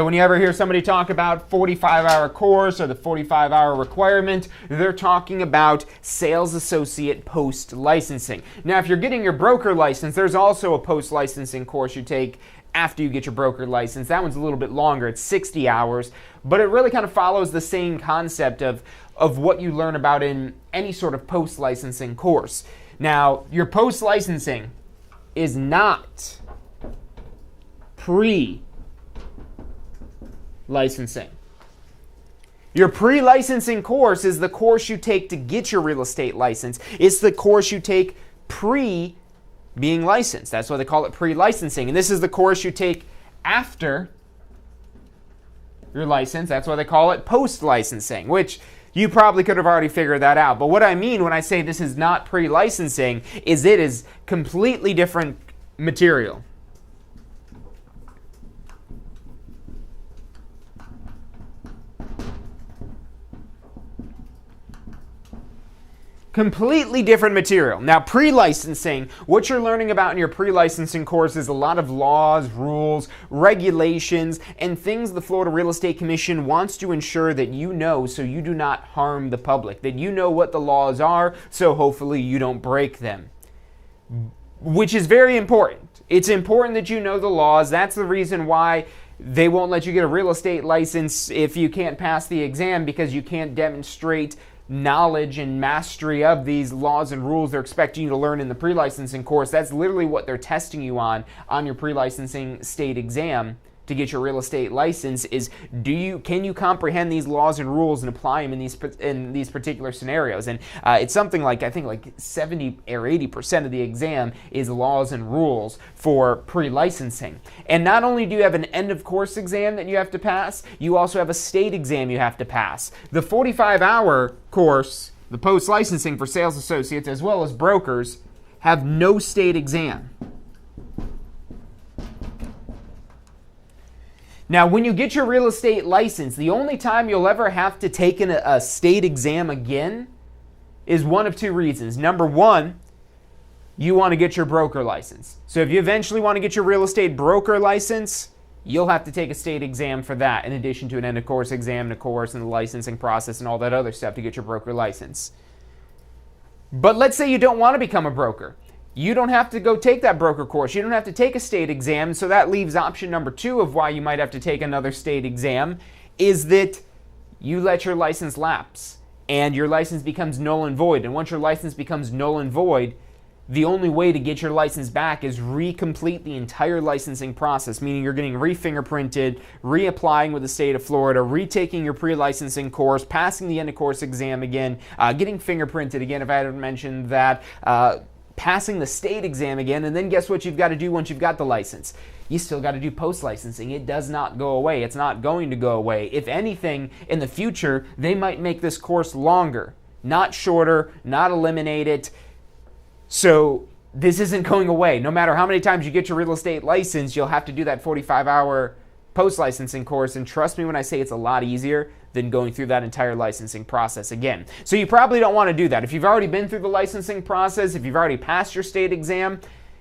So when you ever hear somebody talk about 45-hour course or the 45-hour requirement, they're talking about sales associate post-licensing. Now, if you're getting your broker license, there's also a post-licensing course you take after you get your broker license. That one's a little bit longer. It's 60 hours, but it really kind of follows the same concept of what you learn about in any sort of post-licensing course. Now, your post-licensing is not pre-licensing. Your pre-licensing course is the course you take to get your real estate license. It's the course you take being licensed. That's why they call it pre-licensing. And this is the course you take after your license. That's why they call it post-licensing, which you probably could have already figured that out. But what I mean when I say this is not pre-licensing is it is completely different material. Completely different material. Now, pre-licensing, what you're learning about in your pre-licensing course is a lot of laws, rules, regulations, and things the Florida Real Estate Commission wants to ensure that you know so you do not harm the public, that you know what the laws are so hopefully you don't break them, which is very important. It's important that you know the laws. That's the reason why they won't let you get a real estate license if you can't pass the exam, because you can't demonstrate knowledge and mastery of these laws and rules they're expecting you to learn in the pre-licensing course. That's literally what they're testing you on your pre-licensing state exam to get your real estate license is can you comprehend these laws and rules and apply them in these particular scenarios. And it's something like, I think like 70 or 80% of the exam is laws and rules for pre-licensing. And not only do you have an end of course exam that you have to pass, you also have a state exam you have to pass. The 45-hour course, the post-licensing for sales associates as well as brokers, have no state exam. Now, when you get your real estate license, the only time you'll ever have to take a state exam again is one of two reasons. Number one, you want to get your broker license. So if you eventually want to get your real estate broker license, you'll have to take a state exam for that, in addition to an end of course exam and a course and the licensing process and all that other stuff to get your broker license. But let's say you don't want to become a broker. You don't have to go take that broker course. You don't have to take a state exam. So that leaves option number two of why you might have to take another state exam, is that you let your license lapse and your license becomes null and void. And once your license becomes null and void, the only way to get your license back is recomplete the entire licensing process, meaning you're getting re-fingerprinted, reapplying with the state of Florida, retaking your pre-licensing course, passing the end of course exam again, getting fingerprinted again, if I hadn't mentioned that, passing the state exam again, and then guess what you've got to do once you've got the license? You still got to do post-licensing. It does not go away. It's not going to go away. If anything, in the future, they might make this course longer, not shorter, not eliminate it. So this isn't going away. No matter how many times you get your real estate license, you'll have to do that 45-hour post-licensing course, and trust me when I say it's a lot easier than going through that entire licensing process again. So you probably don't want to do that. If you've already been through the licensing process, if you've already passed your state exam,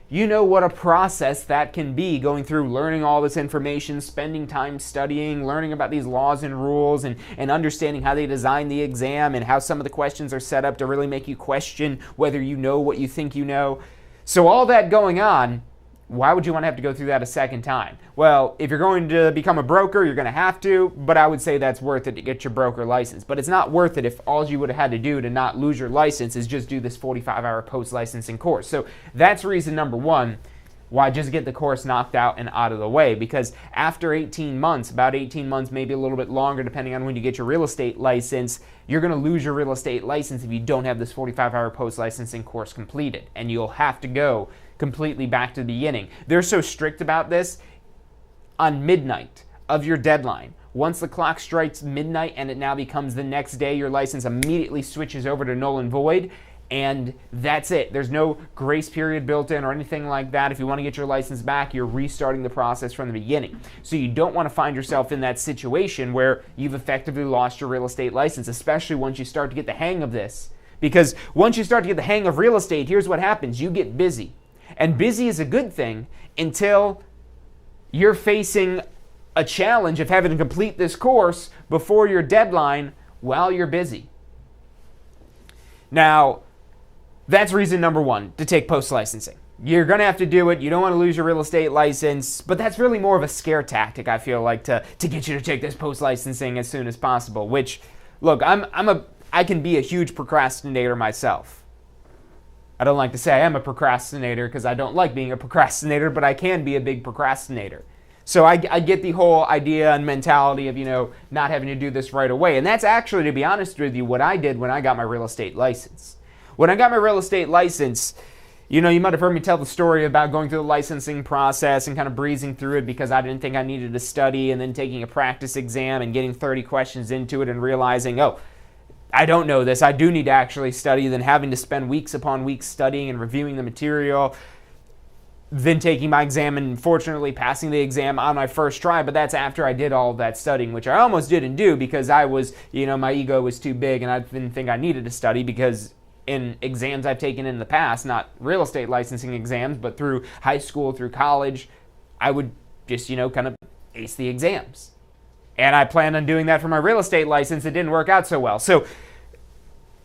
you know what a process that can be, going through learning all this information, spending time studying, learning about these laws and rules, and understanding how they design the exam and how some of the questions are set up to really make you question whether you know what you think you know. So all that going on, why would you want to have to go through that a second time? Well, if you're going to become a broker, you're going to have to, but I would say that's worth it to get your broker license. But it's not worth it if all you would have had to do to not lose your license is just do this 45-hour post-licensing course. So that's reason number one why just get the course knocked out and out of the way, because after 18 months, about 18 months, maybe a little bit longer depending on when you get your real estate license, you're going to lose your real estate license if you don't have this 45-hour post-licensing course completed, and you'll have to go completely back to the beginning. They're so strict about this. On midnight of your deadline, once the clock strikes midnight and it now becomes the next day, your license immediately switches over to null and void, and that's it. There's no grace period built in or anything like that. If you want to get your license back, you're restarting the process from the beginning. So you don't want to find yourself in that situation where you've effectively lost your real estate license, especially once you start to get the hang of this. Because once you start to get the hang of real estate, here's what happens. You get busy. And busy is a good thing until you're facing a challenge of having to complete this course before your deadline while you're busy. Now, that's reason number one to take post-licensing. You're going to have to do it. You don't want to lose your real estate license, but that's really more of a scare tactic, I feel like, to get you to take this post-licensing as soon as possible, which, look, I can be a huge procrastinator myself. I don't like to say I am a procrastinator because I don't like being a procrastinator, but I can be a big procrastinator. So I get the whole idea and mentality of, not having to do this right away. And that's actually, to be honest with you, what I did when I got my real estate license. When I got my real estate license, you might have heard me tell the story about going through the licensing process and kind of breezing through it because I didn't think I needed to study, and then taking a practice exam and getting 30 questions into it and realizing, oh, I don't know this, I do need to actually study, then having to spend weeks upon weeks studying and reviewing the material, then taking my exam and fortunately passing the exam on my first try. But that's after I did all of that studying, which I almost didn't do because I was, my ego was too big and I didn't think I needed to study, because in exams I've taken in the past, not real estate licensing exams, but through high school, through college, I would just, kind of ace the exams. And I planned on doing that for my real estate license. It didn't work out so well. So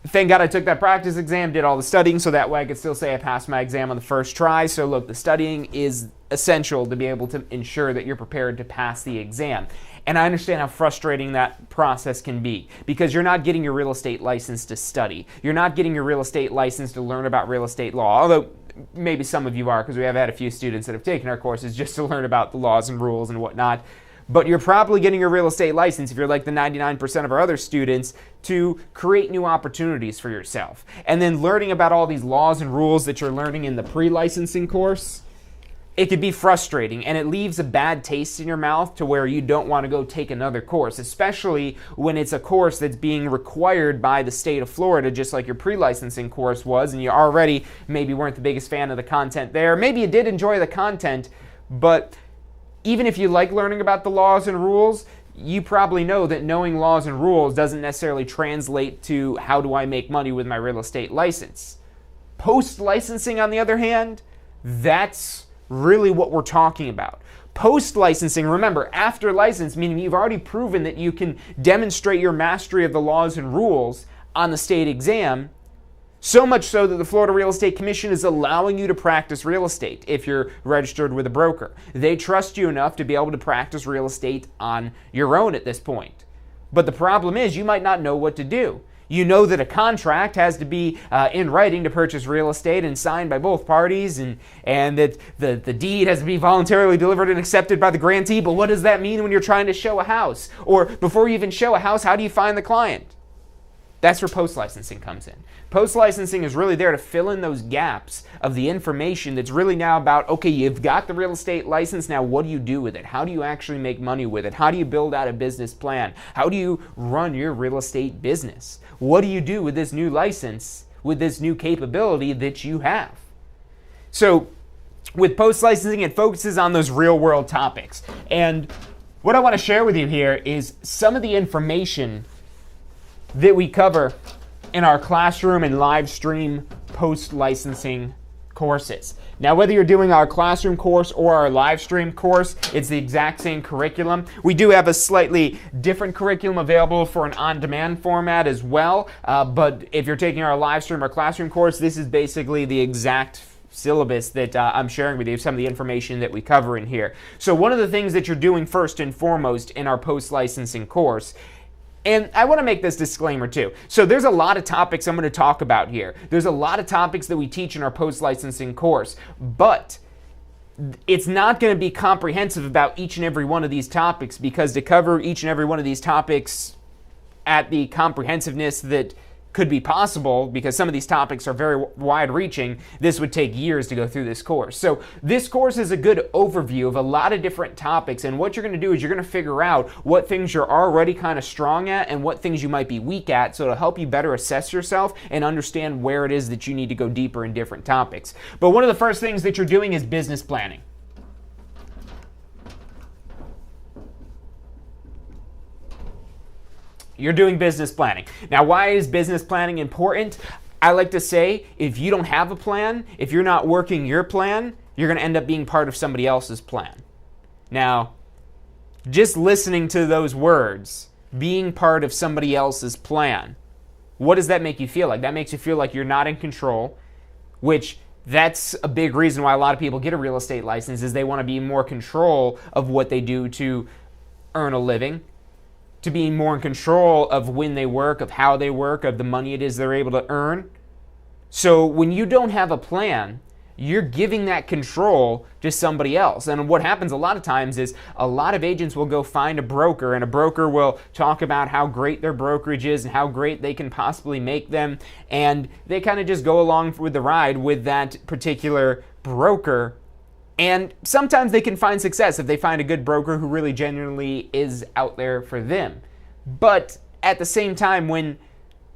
thank God I took that practice exam, did all the studying, so that way I could still say I passed my exam on the first try. So look, the studying is essential to be able to ensure that you're prepared to pass the exam. And I understand how frustrating that process can be, because you're not getting your real estate license to study. You're not getting your real estate license to learn about real estate law, although maybe some of you are, because we have had a few students that have taken our courses just to learn about the laws and rules and whatnot. But you're probably getting your real estate license, if you're like the 99% of our other students, to create new opportunities for yourself. And then learning about all these laws and rules that you're learning in the pre-licensing course, it could be frustrating, and it leaves a bad taste in your mouth to where you don't want to go take another course, especially when it's a course that's being required by the state of Florida, just like your pre-licensing course was, and you already maybe weren't the biggest fan of the content there. Maybe you did enjoy the content, but even if you like learning about the laws and rules, you probably know that knowing laws and rules doesn't necessarily translate to how do I make money with my real estate license. Post-licensing, on the other hand, that's really what we're talking about. Post-licensing, remember, after license, meaning you've already proven that you can demonstrate your mastery of the laws and rules on the state exam, so much so that the Florida Real Estate Commission is allowing you to practice real estate if you're registered with a broker. They trust you enough to be able to practice real estate on your own at this point. But the problem is you might not know what to do. You know that a contract has to be in writing to purchase real estate and signed by both parties, and that the deed has to be voluntarily delivered and accepted by the grantee. But what does that mean when you're trying to show a house? Or before you even show a house, how do you find the client? That's where post-licensing comes in. Post-licensing is really there to fill in those gaps of the information that's really now about, okay, you've got the real estate license, now what do you do with it? How do you actually make money with it? How do you build out a business plan? How do you run your real estate business? What do you do with this new license, with this new capability that you have? So with post-licensing, it focuses on those real-world topics. And what I want to share with you here is some of the information that we cover in our classroom and live stream post-licensing courses. Now, whether you're doing our classroom course or our live stream course, it's the exact same curriculum. We do have a slightly different curriculum available for an on-demand format as well, but if you're taking our live stream or classroom course, this is basically the exact syllabus that I'm sharing with you, some of the information that we cover in here. So one of the things that you're doing first and foremost in our post-licensing course, and I want to make this disclaimer too. So there's a lot of topics I'm going to talk about here. There's a lot of topics that we teach in our post-licensing course, but it's not going to be comprehensive about each and every one of these topics, because to cover each and every one of these topics at the comprehensiveness that could be possible, because some of these topics are very wide-reaching, this would take years to go through this course. So this course is a good overview of a lot of different topics, and what you're going to do is you're going to figure out what things you're already kind of strong at and what things you might be weak at, so it'll help you better assess yourself and understand where it is that you need to go deeper in different topics. But one of the first things that you're doing is business planning. You're doing business planning. Now, why is business planning important? I like to say, if you don't have a plan, if you're not working your plan, you're going to end up being part of somebody else's plan. Now, Just listening to those words, being part of somebody else's plan, what does that make you feel like? That makes you feel like you're not in control, which that's a big reason why a lot of people get a real estate license, is they want to be more control of what they do to earn a living, to be more in control of when they work, of how they work, of the money it is they're able to earn. So when you don't have a plan, you're giving that control to somebody else. And what happens a lot of times is a lot of agents will go find a broker, and a broker will talk about how great their brokerage is and how great they can possibly make them. And they kind of just go along with the ride with that particular broker. And sometimes they can find success if they find a good broker who really genuinely is out there for them. But at the same time, when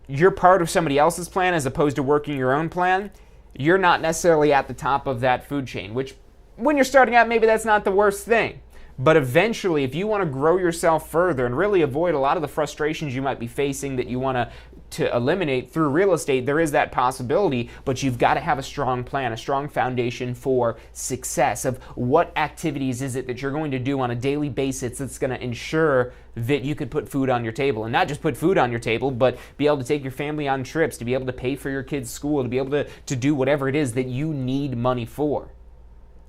you're part of somebody else's plan as opposed to working your own plan, you're not necessarily at the top of that food chain, which when you're starting out, maybe that's not the worst thing. But eventually, if you want to grow yourself further and really avoid a lot of the frustrations you might be facing that you want to eliminate through real estate, there is that possibility, but you've got to have a strong plan, a strong foundation for success of what activities is it that you're going to do on a daily basis that's going to ensure that you could put food on your table. And not just put food on your table, but be able to take your family on trips, to be able to pay for your kids' school, to be able to do whatever it is that you need money for.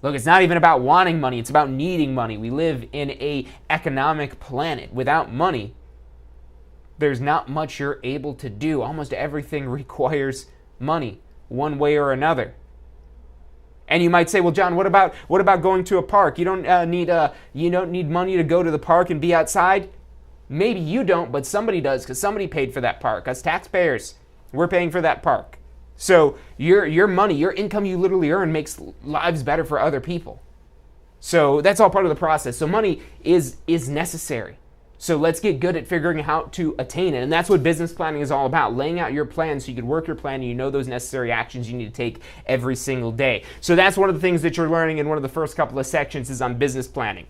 Look, it's not even about wanting money, it's about needing money. We live in an economic planet. Without money, there's not much you're able to do. Almost everything requires money, one way or another. And you might say, well, John, what about going to a park? You don't need money to go to the park and be outside? Maybe you don't, but somebody does, because somebody paid for that park. Us taxpayers, we're paying for that park. So your money, your income you literally earn makes lives better for other people. So that's all part of the process. So money is necessary. So let's get good at figuring out how to attain it. And that's what business planning is all about, laying out your plan so you can work your plan and you know those necessary actions you need to take every single day. So that's one of the things that you're learning in one of the first couple of sections is on business planning.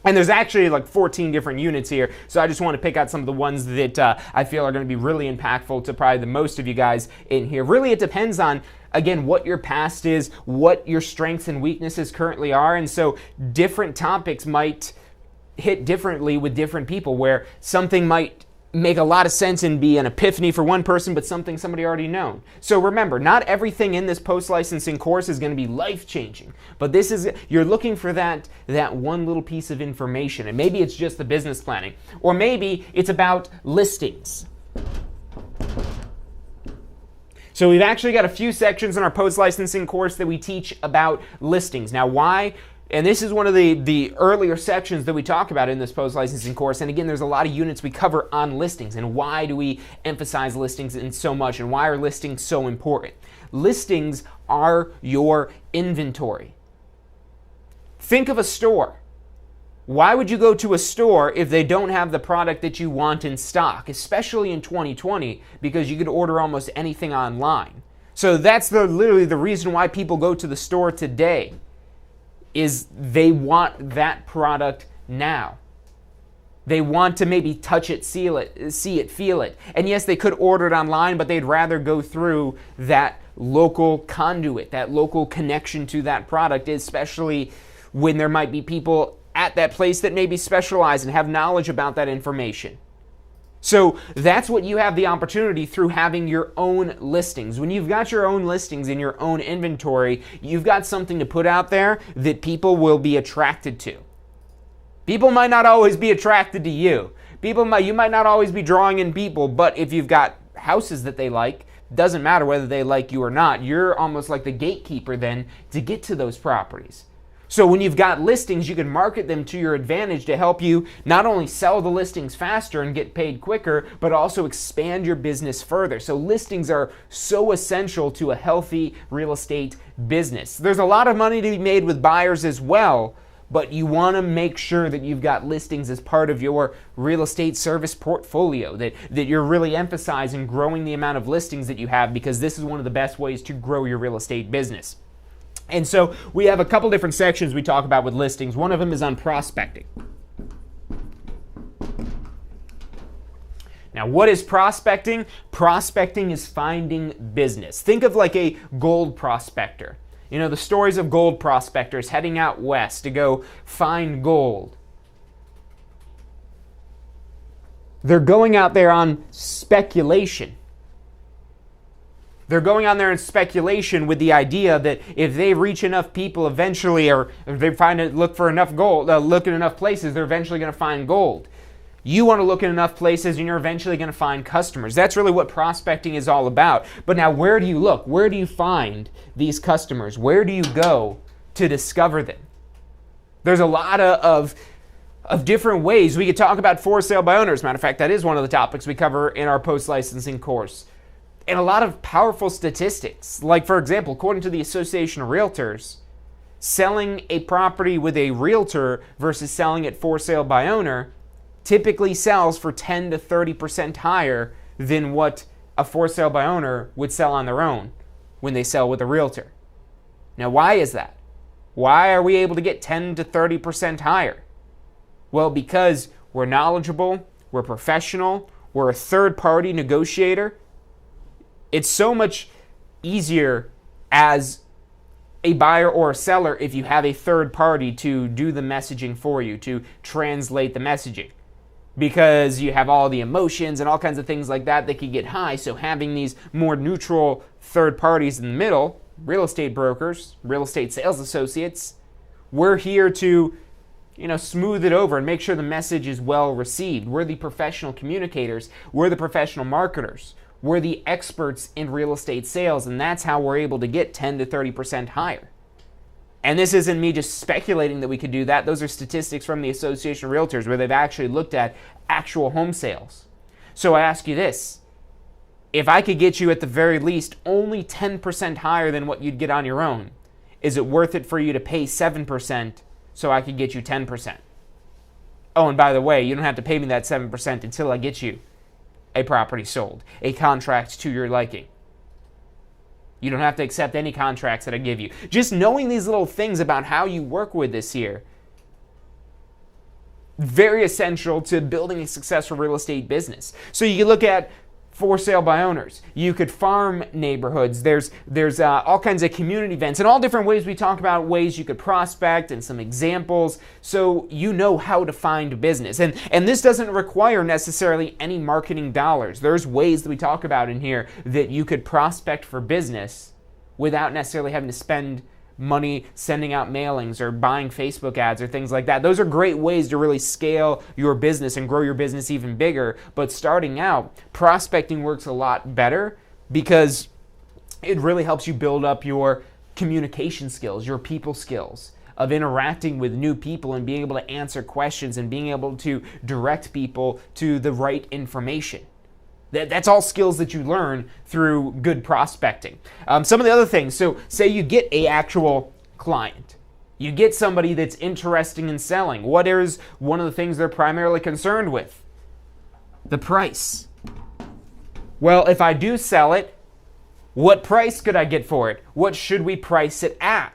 And there's actually like 14 different units here, so I just want to pick out some of the ones that I feel are going to be really impactful to probably the most of you guys in here. Really, it depends on, again, what your past is, what your strengths and weaknesses currently are, and so different topics might hit differently with different people, where something might make a lot of sense and be an epiphany for one person, but somebody already known. So remember, not everything in this post-licensing course is going to be life-changing, but you're looking for that one little piece of information, and maybe it's just the business planning, or maybe it's about listings. So we've actually got a few sections in our post-licensing course that we teach about listings. Now, why? And this is one of the earlier sections that we talk about in this post-licensing course. And again, there's a lot of units we cover on listings. And why do we emphasize listings in so much? And why are listings so important? Listings are your inventory. Think of a store. Why would you go to a store if they don't have the product that you want in stock? Especially in 2020, because you could order almost anything online. So that's literally the reason why people go to the store today, is they want that product now. They want to maybe touch it, see it, feel it. And yes, they could order it online, but they'd rather go through that local conduit, that local connection to that product, especially when there might be people at that place that maybe specialize and have knowledge about that information. So that's what you have the opportunity through having your own listings. When you've got your own listings in your own inventory, you've got something to put out there that people will be attracted to. People might not always be attracted to you. You might not always be drawing in people, but if you've got houses that they like, doesn't matter whether they like you or not, you're almost like the gatekeeper then to get to those properties. So when you've got listings, you can market them to your advantage to help you not only sell the listings faster and get paid quicker, but also expand your business further. So listings are so essential to a healthy real estate business. There's a lot of money to be made with buyers as well, but you want to make sure that you've got listings as part of your real estate service portfolio, that you're really emphasizing growing the amount of listings that you have, because this is one of the best ways to grow your real estate business. And so we have a couple different sections we talk about with listings. One of them is on prospecting. Now, what is prospecting? Prospecting is finding business. Think of like a gold prospector. You know, the stories of gold prospectors heading out west to go find gold. They're going out there on speculation. They're going on there in speculation with the idea that if they reach enough people eventually, or if they look for enough gold, look in enough places, they're eventually going to find gold. You want to look in enough places and you're eventually going to find customers. That's really what prospecting is all about. But now, where do you look? Where do you find these customers? Where do you go to discover them? There's a lot of different ways. We could talk about for sale by owners. Matter of fact, that is one of the topics we cover in our post-licensing course. And a lot of powerful statistics. Like, for example, according to the Association of Realtors, selling a property with a realtor versus selling it for sale by owner typically sells for 10 to 30% higher than what a for sale by owner would sell on their own when they sell with a realtor. Now, why is that? Why are we able to get 10 to 30% higher? Well, because we're knowledgeable, we're professional, we're a third-party negotiator. It's so much easier as a buyer or a seller if you have a third party to do the messaging for you, to translate the messaging. Because you have all the emotions and all kinds of things like that can get high. So having these more neutral third parties in the middle, real estate brokers, real estate sales associates, we're here to smooth it over and make sure the message is well received. We're the professional communicators. We're the professional marketers. We're the experts in real estate sales, and that's how we're able to get 10 to 30% higher. And this isn't me just speculating that we could do that. Those are statistics from the Association of Realtors where they've actually looked at actual home sales. So I ask you this. If I could get you at the very least only 10% higher than what you'd get on your own, is it worth it for you to pay 7% so I could get you 10%? Oh, and by the way, you don't have to pay me that 7% until I get you a property sold, a contract to your liking. You don't have to accept any contracts that I give you. Just knowing these little things about how you work with this here, very essential to building a successful real estate business. So you can look at for sale by owners. You could farm neighborhoods. There's all kinds of community events and all different ways we talk about ways you could prospect and some examples so you know how to find business. And this doesn't require necessarily any marketing dollars. There's ways that we talk about in here that you could prospect for business without necessarily having to spend money sending out mailings or buying Facebook ads or things like that. Those are great ways to really scale your business and grow your business even bigger. But starting out, prospecting works a lot better because it really helps you build up your communication skills, your people skills of interacting with new people and being able to answer questions and being able to direct people to the right information. That's all skills that you learn through good prospecting. Some of the other things, so say you get an actual client. You get somebody that's interested in selling. What is one of the things they're primarily concerned with? The price. Well, if I do sell it, what price could I get for it? What should we price it at?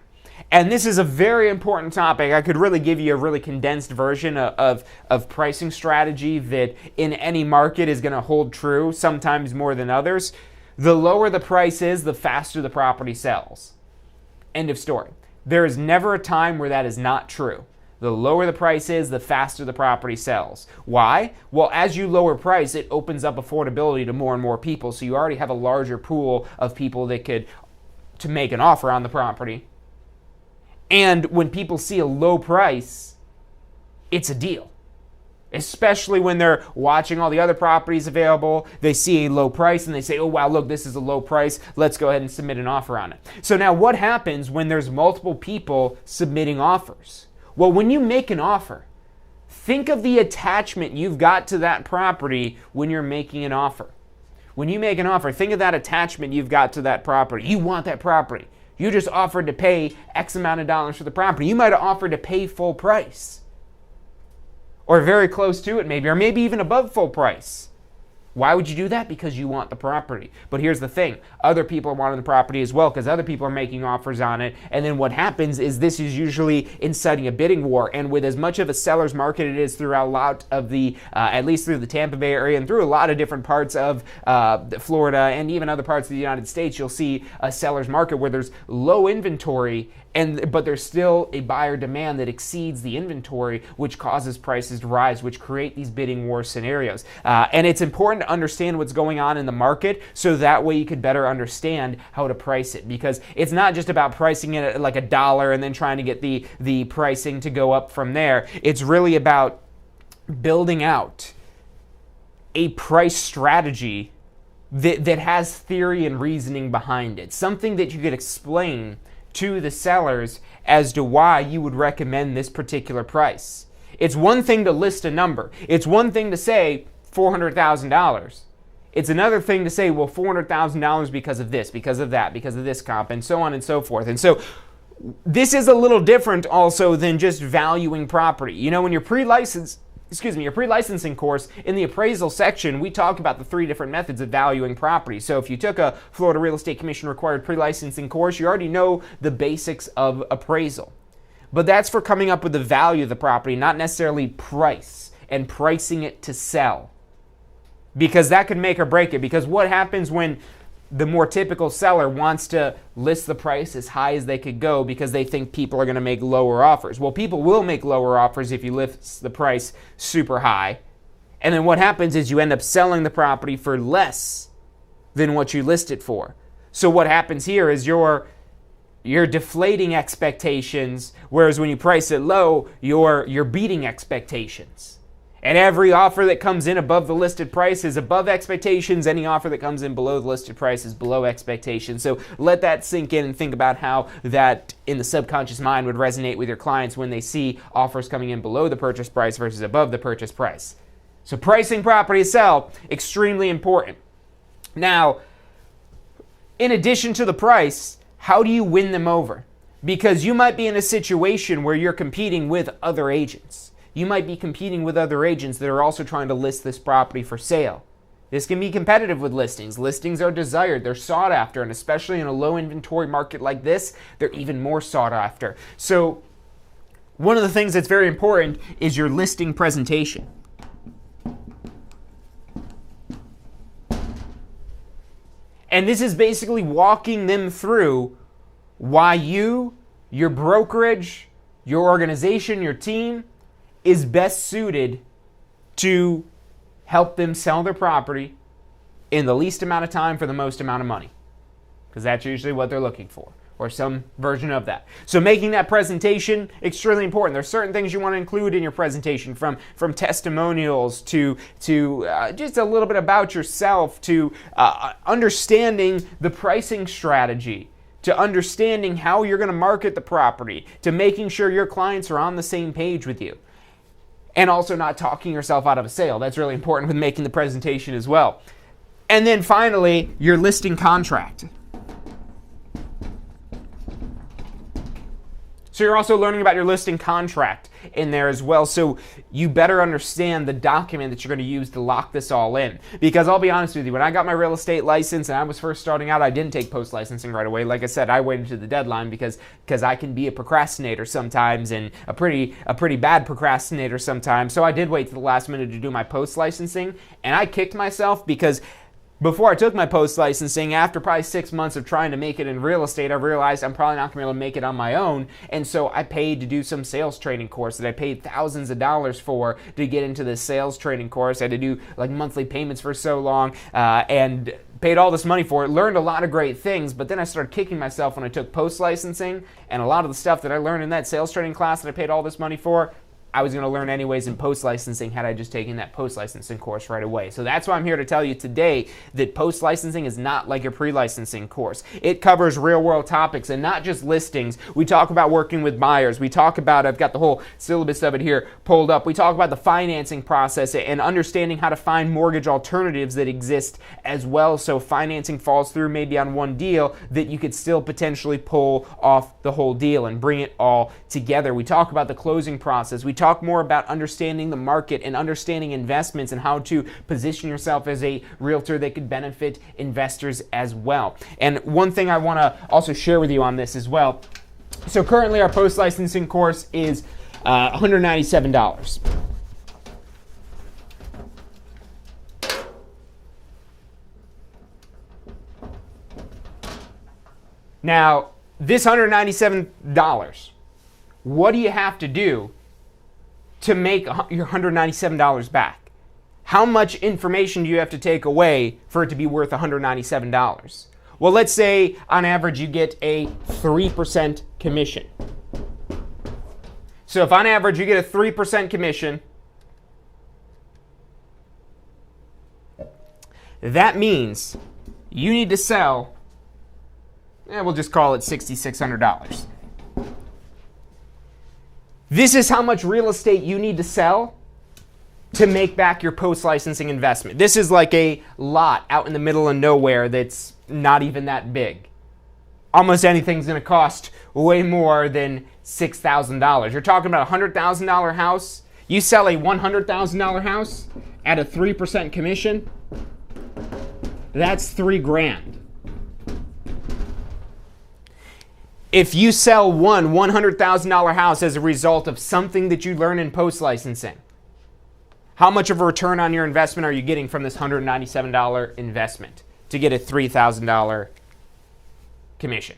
And this is a very important topic. I could really give you a really condensed version of pricing strategy that in any market is going to hold true, sometimes more than others. The lower the price is, the faster the property sells. End of story. There is never a time where that is not true. The lower the price is, the faster the property sells. Why? Well, as you lower price, it opens up affordability to more and more people. So you already have a larger pool of people that could to make an offer on the property. And when people see a low price, it's a deal. Especially when they're watching all the other properties available, they see a low price and they say, oh wow, look, this is a low price, let's go ahead and submit an offer on it. So now what happens when there's multiple people submitting offers? Well, when you make an offer, think of the attachment you've got to that property when you're making an offer. When you make an offer, think of that attachment you've got to that property. You want that property. You just offered to pay X amount of dollars for the property. You might have offered to pay full price. Or very close to it maybe, or maybe even above full price. Why would you do that? Because you want the property. But here's the thing. Other people are wanting the property as well because other people are making offers on it. And then what happens is this is usually inciting a bidding war. And with as much of a seller's market it is throughout a lot of the, at least through the Tampa Bay area and through a lot of different parts of Florida and even other parts of the United States, you'll see a seller's market where there's low inventory But there's still a buyer demand that exceeds the inventory, which causes prices to rise, which create these bidding war scenarios. And it's important to understand what's going on in the market, so that way you could better understand how to price it. Because it's not just about pricing it at like $1 and then trying to get the pricing to go up from there. It's really about building out a price strategy that has theory and reasoning behind it. Something that you could explain to the sellers as to why you would recommend this particular price. It's one thing to list a number. It's one thing to say $400,000. It's another thing to say, well, $400,000 because of this, because of that, because of this comp, and so on and so forth. And so this is a little different also than just valuing property. You know, when you're your pre-licensing course, in the appraisal section, we talk about the 3 different methods of valuing property. So if you took a Florida Real Estate Commission required pre-licensing course, you already know the basics of appraisal. But that's for coming up with the value of the property, not necessarily price and pricing it to sell. Because that could make or break it. Because what happens when the more typical seller wants to list the price as high as they could go because they think people are going to make lower offers? Well, people will make lower offers if you lift the price super high. And then what happens is you end up selling the property for less than what you list it for. So what happens here is you're deflating expectations, whereas when you price it low, you're beating expectations. And every offer that comes in above the listed price is above expectations. Any offer that comes in below the listed price is below expectations. So let that sink in and think about how that in the subconscious mind would resonate with your clients when they see offers coming in below the purchase price versus above the purchase price. So pricing property to sell, extremely important. Now, in addition to the price, how do you win them over? Because you might be in a situation where you're competing with other agents. You might be competing with other agents that are also trying to list this property for sale. This can be competitive with listings. Listings are desired, they're sought after, and especially in a low inventory market like this, they're even more sought after. So one of the things that's very important is your listing presentation. And this is basically walking them through why you, your brokerage, your organization, your team, is best suited to help them sell their property in the least amount of time for the most amount of money. Because that's usually what they're looking for, or some version of that. So making that presentation, extremely important. There's certain things you want to include in your presentation, from testimonials to just a little bit about yourself, to understanding the pricing strategy, to understanding how you're going to market the property, to making sure your clients are on the same page with you. And also not talking yourself out of a sale. That's really important with making the presentation as well. And then finally, your listing contract. So you're also learning about your listing contract in there as well. So you better understand the document that you're going to use to lock this all in. Because I'll be honest with you, when I got my real estate license and I was first starting out, I didn't take post-licensing right away. Like I said, I waited to the deadline because I can be a procrastinator sometimes, and a pretty bad procrastinator sometimes. So I did wait to the last minute to do my post-licensing, and I kicked myself because before I took my post-licensing, after probably 6 months of trying to make it in real estate, I realized I'm probably not going to be able to make it on my own. And so I paid to do some sales training course that I paid thousands of dollars for to get into this sales training course. I had to do like monthly payments for so long and paid all this money for it, learned a lot of great things, but then I started kicking myself when I took post-licensing, and a lot of the stuff that I learned in that sales training class that I paid all this money for, I was going to learn anyways in post-licensing had I just taken that post-licensing course right away. So that's why I'm here to tell you today that post-licensing is not like your pre-licensing course. It covers real-world topics and not just listings. We talk about working with buyers. We talk about, I've got the whole syllabus of it here pulled up. We talk about the financing process and understanding how to find mortgage alternatives that exist as well, so financing falls through maybe on one deal that you could still potentially pull off the whole deal and bring it all together. We talk about the closing process. We talk more about understanding the market and understanding investments and how to position yourself as a realtor that could benefit investors as well. And one thing I want to also share with you on this as well. So currently our post-licensing course is $197. Now, this $197, what do you have to do to make your $197 back? How much information do you have to take away for it to be worth $197? Well, let's say on average you get a 3% commission. So if on average you get a 3% commission, that means you need to sell, we'll just call it $6,600. This is how much real estate you need to sell to make back your post-licensing investment. This is like a lot out in the middle of nowhere that's not even that big. Almost anything's going to cost way more than $6,000. You're talking about a $100,000 house. You sell a $100,000 house at a 3% commission. That's $3,000. If you sell one $100,000 house as a result of something that you learn in post-licensing, how much of a return on your investment are you getting from this $197 investment to get a $3,000 commission?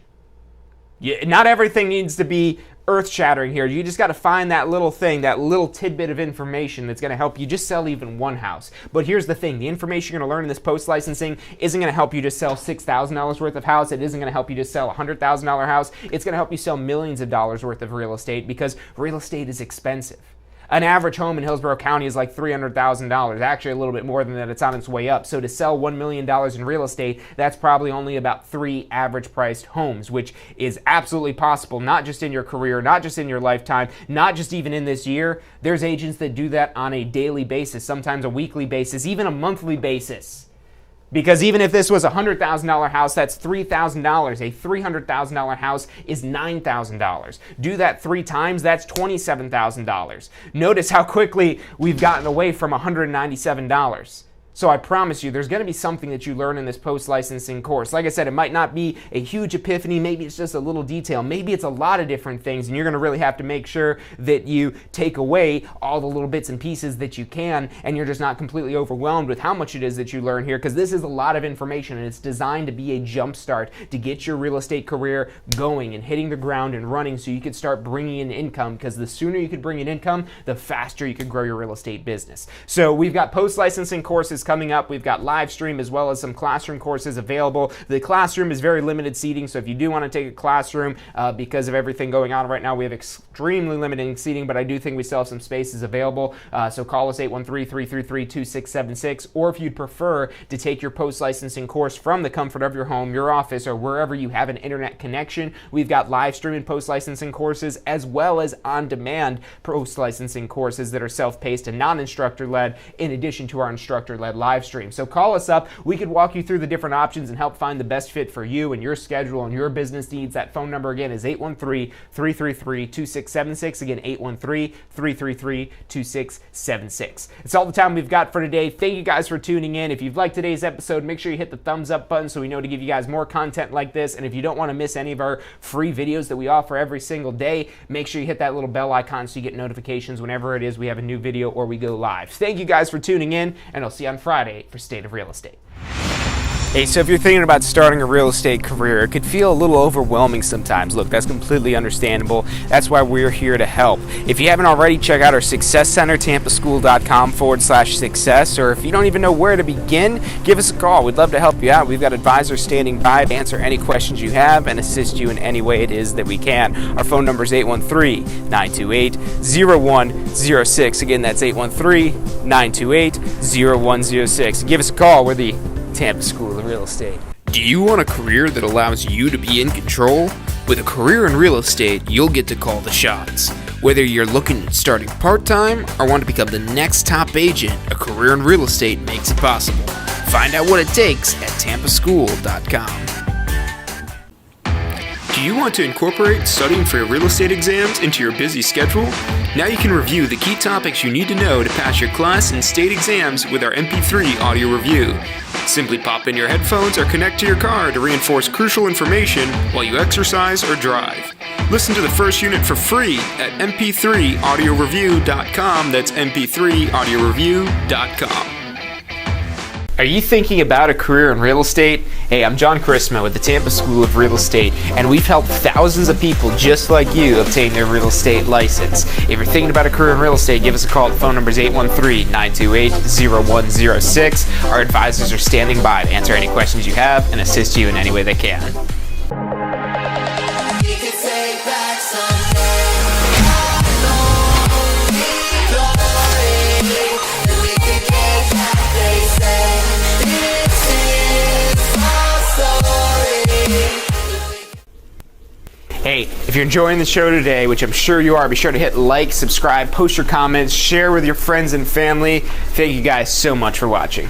Not everything needs to be earth-shattering here. You just got to find that little thing, that little tidbit of information that's going to help you just sell even one house. But here's the thing. The information you're going to learn in this post-licensing isn't going to help you just sell $6,000 worth of house. It isn't going to help you just sell a $100,000 house. It's going to help you sell millions of dollars worth of real estate, because real estate is expensive. An average home in Hillsborough County is like $300,000. Actually, a little bit more than that. It's on its way up. So to sell $1 million in real estate, that's probably only about 3 average-priced homes, which is absolutely possible, not just in your career, not just in your lifetime, not just even in this year. There's agents that do that on a daily basis, sometimes a weekly basis, even a monthly basis. Because even if this was a $100,000 house, that's $3,000. A $300,000 house is $9,000. Do that 3 times, that's $27,000. Notice how quickly we've gotten away from $197. So I promise you, there's going to be something that you learn in this post-licensing course. Like I said, it might not be a huge epiphany. Maybe it's just a little detail. Maybe it's a lot of different things, and you're going to really have to make sure that you take away all the little bits and pieces that you can, and you're just not completely overwhelmed with how much it is that you learn here, because this is a lot of information, and it's designed to be a jump start to get your real estate career going and hitting the ground and running so you can start bringing in income, because the sooner you could bring in income, the faster you could grow your real estate business. So we've got post-licensing courses coming up. We've got live stream as well as some classroom courses available. The classroom is very limited seating, so if you do want to take a classroom, because of everything going on right now, we have extremely limited seating, but I do think we still have some spaces available. So call us 813-333-2676, or if you'd prefer to take your post-licensing course from the comfort of your home, your office, or wherever you have an internet connection, we've got live stream and post-licensing courses as well as on-demand post-licensing courses that are self-paced and non-instructor-led, in addition to our instructor-led live stream. So call us up. We could walk you through the different options and help find the best fit for you and your schedule and your business needs. That phone number again is 813-333-2676. Again, 813-333-2676. It's all the time we've got for today. Thank you guys for tuning in. If you've liked today's episode, make sure you hit the thumbs up button so we know to give you guys more content like this. And if you don't want to miss any of our free videos that we offer every single day, make sure you hit that little bell icon so you get notifications whenever it is we have a new video or we go live. Thank you guys for tuning in, and I'll see you on Friday for State of Real Estate. Hey, so if you're thinking about starting a real estate career, it could feel a little overwhelming sometimes. Look, that's completely understandable. That's why we're here to help. If you haven't already, check out our Success Center, tampaschool.com/success, or if you don't even know where to begin, give us a call. We'd love to help you out. We've got advisors standing by to answer any questions you have and assist you in any way it is that we can. Our phone number is 813-928-0106. Again, that's 813-928-0106. Give us a call. We're the Tampa School of Real Estate. Do you want a career that allows you to be in control? With a career in real estate, you'll get to call the shots. Whether you're looking at starting part-time or want to become the next top agent, a career in real estate makes it possible. Find out what it takes at tampaschool.com. Do you want to incorporate studying for your real estate exams into your busy schedule? Now you can review the key topics you need to know to pass your class and state exams with our MP3 audio review. Simply pop in your headphones or connect to your car to reinforce crucial information while you exercise or drive. Listen to the first unit for free at mp3audioreview.com. That's mp3audioreview.com. Are you thinking about a career in real estate? Hey, I'm John Chrisma with the Tampa School of Real Estate, and we've helped thousands of people just like you obtain their real estate license. If you're thinking about a career in real estate, give us a call. The phone number is 813-928-0106. Our advisors are standing by to answer any questions you have and assist you in any way they can. Hey, if you're enjoying the show today, which I'm sure you are, be sure to hit like, subscribe, post your comments, share with your friends and family. Thank you guys so much for watching.